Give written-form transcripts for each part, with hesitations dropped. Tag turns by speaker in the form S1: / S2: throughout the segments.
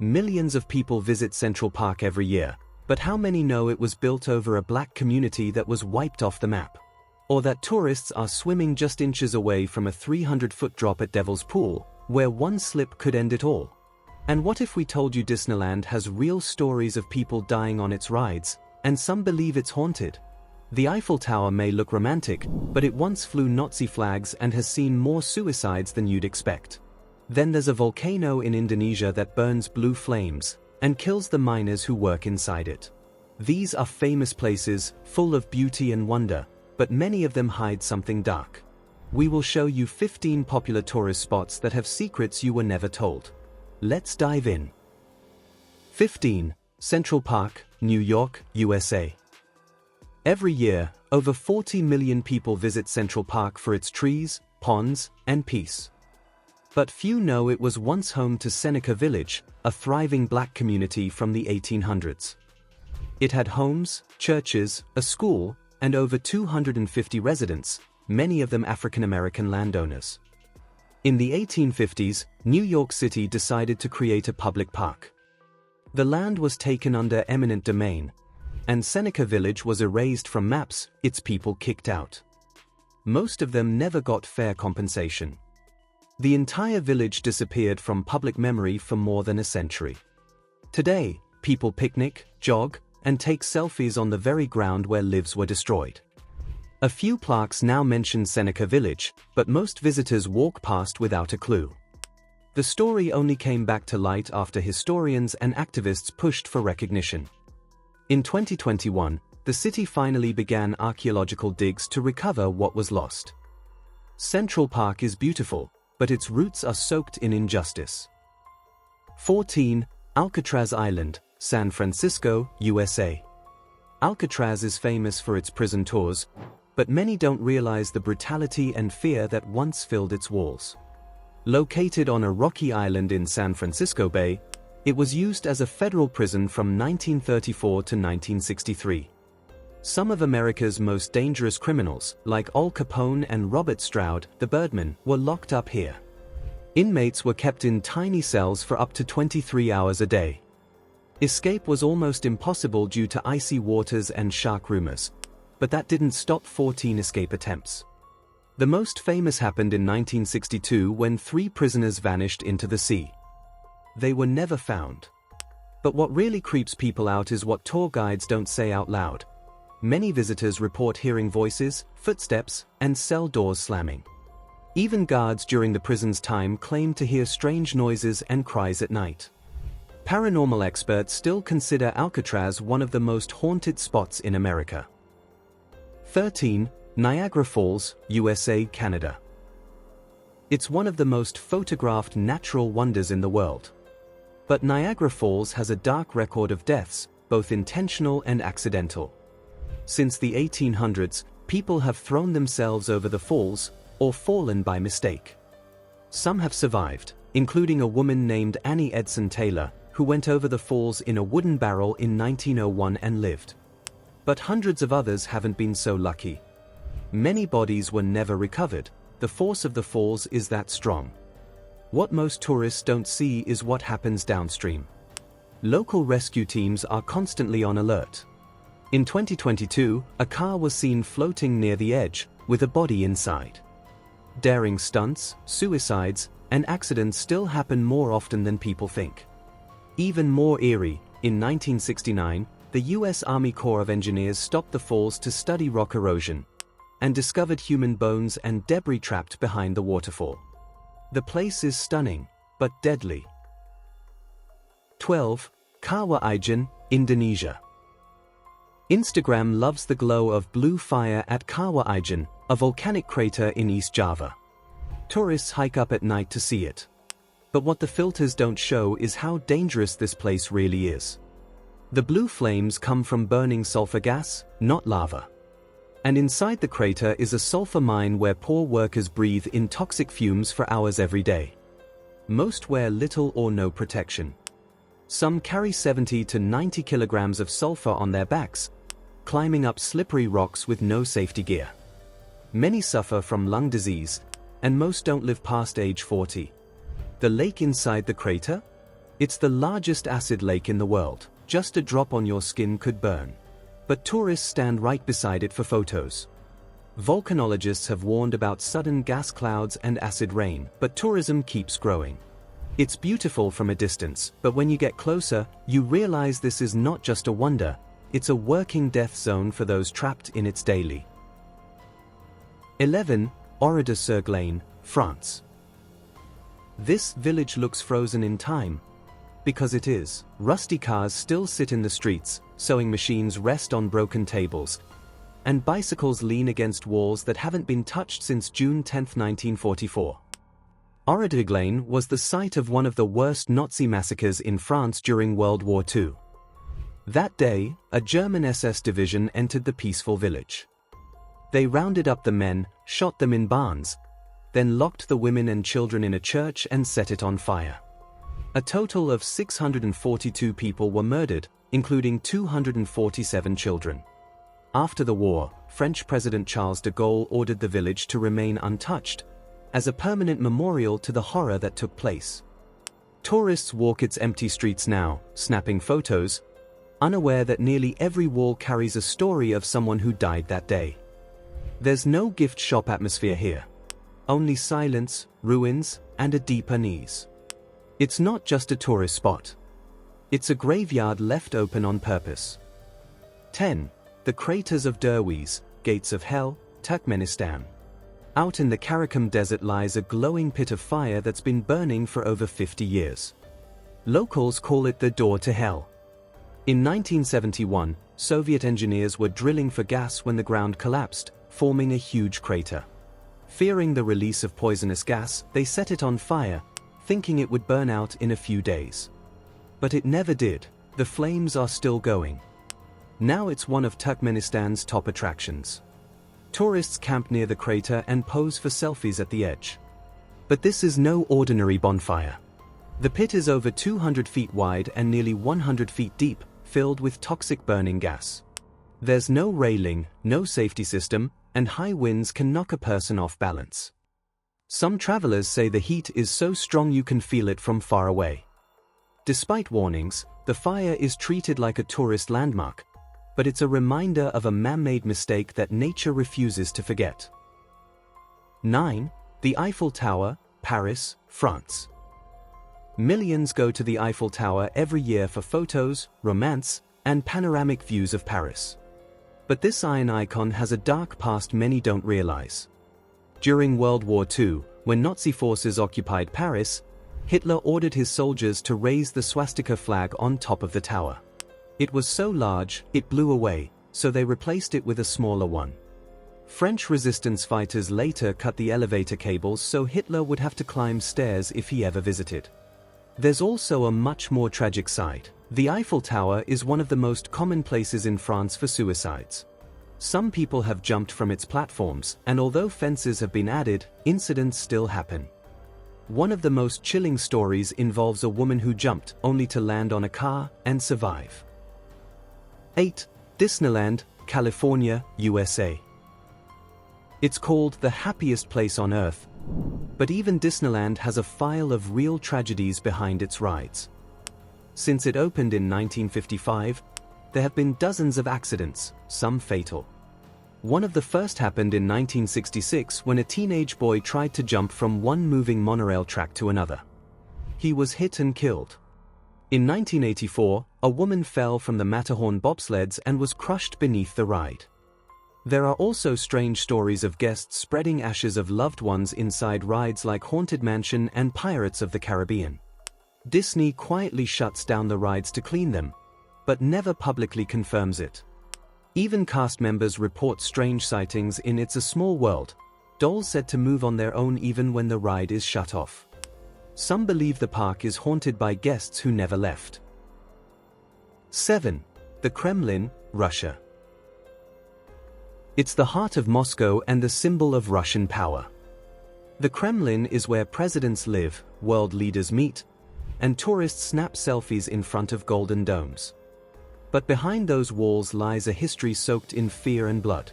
S1: Millions of people visit Central Park every year, but how many know it was built over a black community that was wiped off the map? Or that tourists are swimming just inches away from a 300-foot drop at Devil's Pool, where one slip could end it all? And what if we told you Disneyland has real stories of people dying on its rides, and some believe it's haunted? The Eiffel Tower may look romantic, but it once flew Nazi flags and has seen more suicides than you'd expect. Then there's a volcano in Indonesia that burns blue flames and kills the miners who work inside it. These are famous places, full of beauty and wonder, but many of them hide something dark. We will show you 15 popular tourist spots that have secrets you were never told. Let's dive in. 15. Central Park, New York, USA. Every year, over 40 million people visit Central Park for its trees, ponds, and peace. But few know it was once home to Seneca Village, a thriving black community from the 1800s. It had homes, churches, a school, and over 250 residents, many of them African-American landowners. In the 1850s, New York City decided to create a public park. The land was taken under eminent domain, and Seneca Village was erased from maps, its people kicked out. Most of them never got fair compensation. The entire village disappeared from public memory for more than a century. Today, people picnic, jog, and take selfies on the very ground where lives were destroyed. A few plaques now mention Seneca Village, but most visitors walk past without a clue. The story only came back to light after historians and activists pushed for recognition. In 2021, the city finally began archaeological digs to recover what was lost. Central Park is beautiful, but its roots are soaked in injustice. 14. Alcatraz Island, San Francisco, USA. Alcatraz is famous for its prison tours, but many don't realize the brutality and fear that once filled its walls. Located on a rocky island in San Francisco Bay, it was used as a federal prison from 1934 to 1963. Some of America's most dangerous criminals, like Al Capone and Robert Stroud, the Birdman, were locked up here. Inmates were kept in tiny cells for up to 23 hours a day. Escape was almost impossible due to icy waters and shark rumors, but that didn't stop 14 escape attempts. The most famous happened in 1962 when 3 prisoners vanished into the sea. They were never found. But what really creeps people out is what tour guides don't say out loud. Many visitors report hearing voices, footsteps, and cell doors slamming. Even guards during the prison's time claim to hear strange noises and cries at night. Paranormal experts still consider Alcatraz one of the most haunted spots in America. 13. Niagara Falls, USA, Canada. It's one of the most photographed natural wonders in the world. But Niagara Falls has a dark record of deaths, both intentional and accidental. Since the 1800s, people have thrown themselves over the falls, or fallen by mistake. Some have survived, including a woman named Annie Edson Taylor, who went over the falls in a wooden barrel in 1901 and lived. But hundreds of others haven't been so lucky. Many bodies were never recovered. The force of the falls is that strong. What most tourists don't see is what happens downstream. Local rescue teams are constantly on alert. In 2022, a car was seen floating near the edge, with a body inside. Daring stunts, suicides, and accidents still happen more often than people think. Even more eerie, in 1969, the U.S. Army Corps of Engineers stopped the falls to study rock erosion, and discovered human bones and debris trapped behind the waterfall. The place is stunning, but deadly. 12. Kawah Ajun, Indonesia. Instagram loves the glow of blue fire at Kawah Ajun, a volcanic crater in East Java. Tourists hike up at night to see it. But what the filters don't show is how dangerous this place really is. The blue flames come from burning sulfur gas, not lava. And inside the crater is a sulfur mine where poor workers breathe in toxic fumes for hours every day. Most wear little or no protection. Some carry 70 to 90 kilograms of sulfur on their backs, climbing up slippery rocks with no safety gear. Many suffer from lung disease, and most don't live past age 40. The lake inside the crater? It's the largest acid lake in the world. Just a drop on your skin could burn. But tourists stand right beside it for photos. Volcanologists have warned about sudden gas clouds and acid rain, but tourism keeps growing. It's beautiful from a distance, but when you get closer, you realize this is not just a wonder, it's a working death zone for those trapped in its daily. 11. Oride-sur-Glane, France. This village looks frozen in time. Because it is. Rusty cars still sit in the streets, sewing machines rest on broken tables, and bicycles lean against walls that haven't been touched since June 10, 1944. Oride-sur-Glane was the site of one of the worst Nazi massacres in France during World War II. That day, a German SS division entered the peaceful village. They rounded up the men, shot them in barns, then locked the women and children in a church and set it on fire. A total of 642 people were murdered, including 247 children. After the war, French President Charles de Gaulle ordered the village to remain untouched, as a permanent memorial to the horror that took place. Tourists walk its empty streets now, snapping photos, unaware that nearly every wall carries a story of someone who died that day. There's no gift shop atmosphere here. Only silence, ruins, and a deep unease. It's not just a tourist spot. It's a graveyard left open on purpose. 10. The Craters of Derwize, Gates of Hell, Turkmenistan. Out in the Karakum Desert lies a glowing pit of fire that's been burning for over 50 years. Locals call it the door to hell. In 1971, Soviet engineers were drilling for gas when the ground collapsed, forming a huge crater. Fearing the release of poisonous gas, they set it on fire, thinking it would burn out in a few days. But it never did. The flames are still going. Now it's one of Turkmenistan's top attractions. Tourists camp near the crater and pose for selfies at the edge. But this is no ordinary bonfire. The pit is over 200 feet wide and nearly 100 feet deep, filled with toxic burning gas. There's no railing, no safety system, and high winds can knock a person off balance. Some travelers say the heat is so strong you can feel it from far away. Despite warnings, the fire is treated like a tourist landmark, but it's a reminder of a man-made mistake that nature refuses to forget. 9. The Eiffel Tower, Paris, France. Millions go to the Eiffel Tower every year for photos, romance, and panoramic views of Paris. But this iron icon has a dark past many don't realize. During World War II, when Nazi forces occupied Paris, Hitler ordered his soldiers to raise the swastika flag on top of the tower. It was so large, it blew away, so they replaced it with a smaller one. French resistance fighters later cut the elevator cables so Hitler would have to climb stairs if he ever visited. There's also a much more tragic side. The Eiffel Tower is one of the most common places in France for suicides. Some people have jumped from its platforms, and although fences have been added, incidents still happen. One of the most chilling stories involves a woman who jumped only to land on a car and survive. 8. Disneyland, California, USA. It's called the happiest place on earth, but even Disneyland has a file of real tragedies behind its rides. Since it opened in 1955, there have been dozens of accidents, some fatal. One of the first happened in 1966 when a teenage boy tried to jump from one moving monorail track to another. He was hit and killed. In 1984, a woman fell from the Matterhorn bobsleds and was crushed beneath the ride. There are also strange stories of guests spreading ashes of loved ones inside rides like Haunted Mansion and Pirates of the Caribbean. Disney quietly shuts down the rides to clean them, but never publicly confirms it. Even cast members report strange sightings in It's a Small World, dolls said to move on their own even when the ride is shut off. Some believe the park is haunted by guests who never left. 7. The Kremlin, Russia. It's the heart of Moscow and the symbol of Russian power. The Kremlin is where presidents live, world leaders meet, and tourists snap selfies in front of golden domes. But behind those walls lies a history soaked in fear and blood.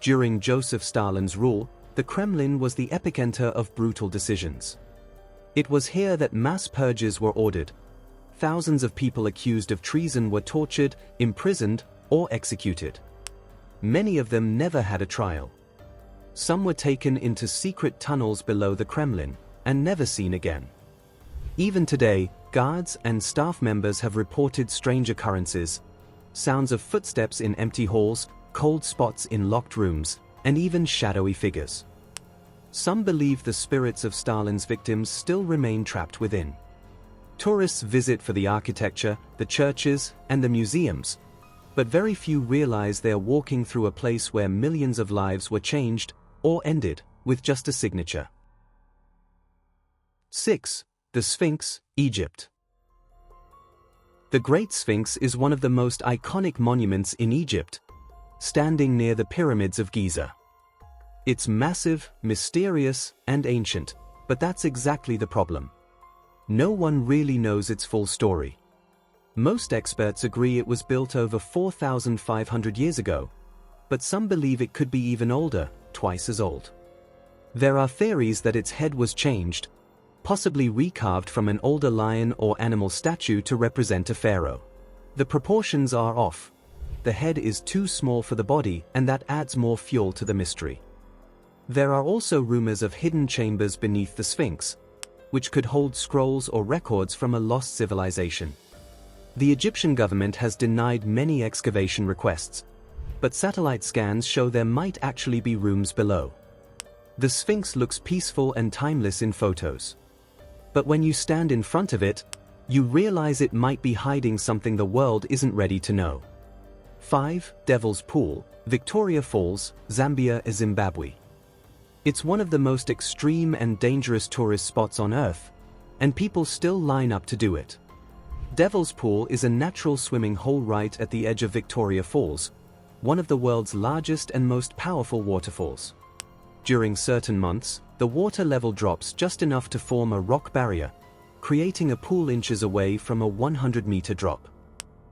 S1: During Joseph Stalin's rule, the Kremlin was the epicenter of brutal decisions. It was here that mass purges were ordered, thousands of people accused of treason were tortured, imprisoned, or executed. Many of them never had a trial. Some were taken into secret tunnels below the Kremlin and never seen again. Even today, guards and staff members have reported strange occurrences: sounds of footsteps in empty halls, cold spots in locked rooms, and even shadowy figures. Some believe the spirits of Stalin's victims still remain trapped within. Tourists visit for the architecture, the churches, and the museums, but very few realize they are walking through a place where millions of lives were changed or ended with just a signature. 6. The Sphinx, Egypt. The Great Sphinx is one of the most iconic monuments in Egypt, standing near the pyramids of Giza. It's massive, mysterious, and ancient, but that's exactly the problem. No one really knows its full story. Most experts agree it was built over 4,500 years ago, but some believe it could be even older, twice as old. There are theories that its head was changed, possibly recarved from an older lion or animal statue to represent a pharaoh. The proportions are off. The head is too small for the body, and that adds more fuel to the mystery. There are also rumors of hidden chambers beneath the Sphinx, which could hold scrolls or records from a lost civilization. The Egyptian government has denied many excavation requests, but satellite scans show there might actually be rooms below. The Sphinx looks peaceful and timeless in photos. But when you stand in front of it, you realize it might be hiding something the world isn't ready to know. 5. Devil's Pool, Victoria Falls, Zambia, Zimbabwe. It's one of the most extreme and dangerous tourist spots on Earth, and people still line up to do it. Devil's Pool is a natural swimming hole right at the edge of Victoria Falls, one of the world's largest and most powerful waterfalls. During certain months, the water level drops just enough to form a rock barrier, creating a pool inches away from a 100-meter drop.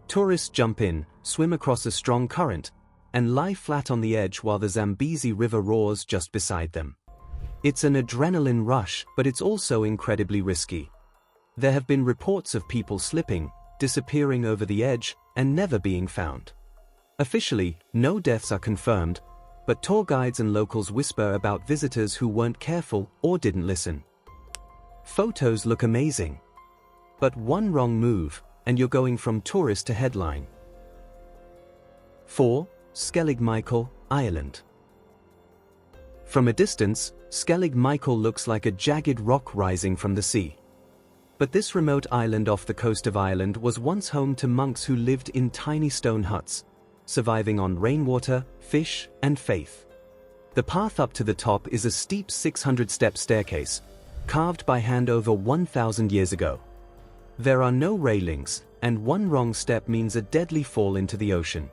S1: Tourists jump in, swim across a strong current, and lie flat on the edge while the Zambezi River roars just beside them. It's an adrenaline rush, but it's also incredibly risky. There have been reports of people slipping, disappearing over the edge, and never being found. Officially, no deaths are confirmed, but tour guides and locals whisper about visitors who weren't careful or didn't listen. Photos look amazing, but one wrong move, and you're going from tourist to headline. 4. Skeleig Michael, Ireland. From a distance, Skeleig Michael looks like a jagged rock rising from the sea. But this remote island off the coast of Ireland was once home to monks who lived in tiny stone huts, surviving on rainwater, fish, and faith. The path up to the top is a steep 600-step staircase, carved by hand over 1,000 years ago. There are no railings, and one wrong step means a deadly fall into the ocean.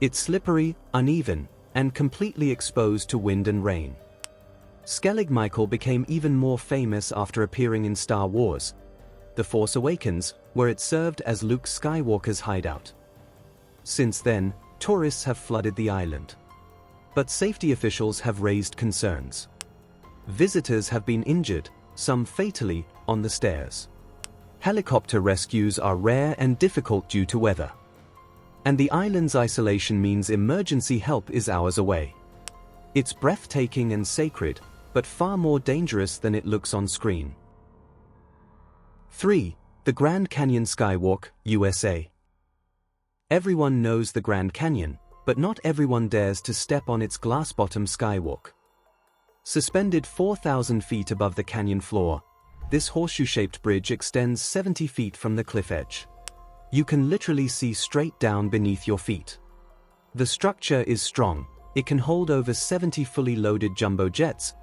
S1: It's slippery, uneven, and completely exposed to wind and rain. Skeleig Michael became even more famous after appearing in Star Wars: The Force Awakens, where it served as Luke Skywalker's hideout. Since then, tourists have flooded the island. But safety officials have raised concerns. Visitors have been injured, some fatally, on the stairs. Helicopter rescues are rare and difficult due to weather. And the island's isolation means emergency help is hours away. It's breathtaking and sacred, but far more dangerous than it looks on screen. 3. The Grand Canyon Skywalk, USA. Everyone knows the Grand Canyon, but not everyone dares to step on its glass-bottom skywalk. Suspended 4,000 feet above the canyon floor, this horseshoe-shaped bridge extends 70 feet from the cliff edge. You can literally see straight down beneath your feet. The structure is strong. It can hold over 70 fully loaded jumbo jets,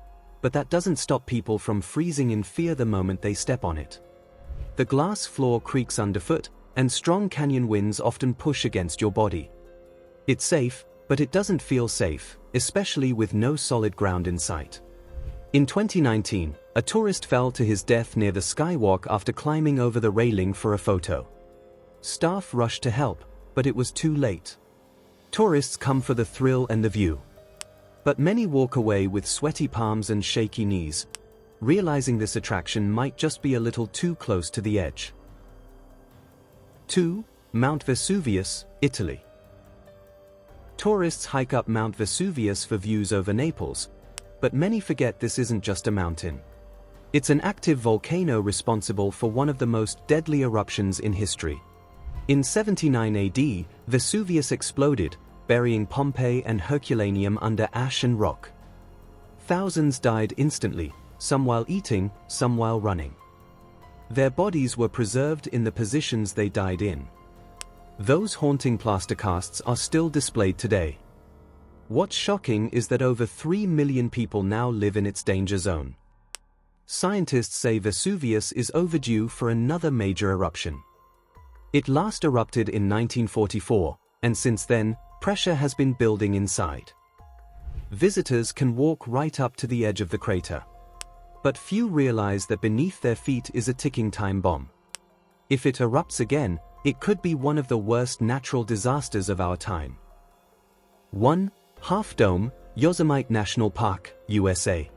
S1: but that doesn't stop people from freezing in fear the moment they step on it. The glass floor creaks underfoot, and strong canyon winds often push against your body. It's safe, but it doesn't feel safe, especially with no solid ground in sight. In 2019, a tourist fell to his death near the skywalk after climbing over the railing for a photo. Staff rushed to help, but it was too late. Tourists come for the thrill and the view. But many walk away with sweaty palms and shaky knees, realizing this attraction might just be a little too close to the edge. 2. Mount Vesuvius, Italy. Tourists hike up Mount Vesuvius for views over Naples, but many forget this isn't just a mountain. It's an active volcano responsible for one of the most deadly eruptions in history. In 79 AD, Vesuvius exploded, burying Pompeii and Herculaneum under ash and rock. Thousands died instantly, some while eating, some while running. Their bodies were preserved in the positions they died in. Those haunting plaster casts are still displayed today. What's shocking is that over 3 million people now live in its danger zone. Scientists say Vesuvius is overdue for another major eruption. It last erupted in 1944, and since then, pressure has been building inside. Visitors can walk right up to the edge of the crater. But few realize that beneath their feet is a ticking time bomb. If it erupts again, it could be one of the worst natural disasters of our time. 1. Half Dome, Yosemite National Park, USA.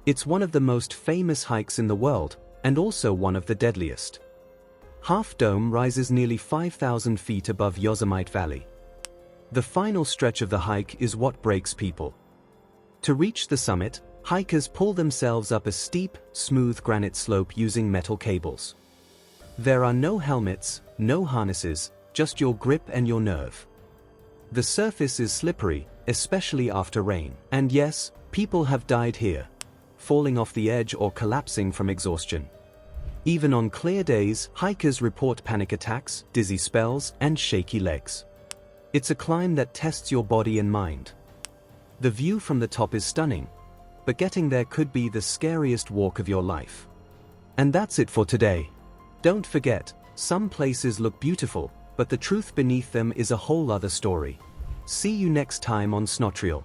S1: It's one of the most famous hikes in the world, and also one of the deadliest. Half Dome rises nearly 5,000 feet above Yosemite Valley. The final stretch of the hike is what breaks people. To reach the summit, hikers pull themselves up a steep, smooth granite slope using metal cables. There are no helmets, no harnesses, just your grip and your nerve. The surface is slippery, especially after rain. And yes, people have died here, falling off the edge or collapsing from exhaustion. Even on clear days, hikers report panic attacks, dizzy spells, and shaky legs. It's a climb that tests your body and mind. The view from the top is stunning, but getting there could be the scariest walk of your life. And that's it for today. Don't forget, some places look beautiful, but the truth beneath them is a whole other story. See you next time on Snotrial.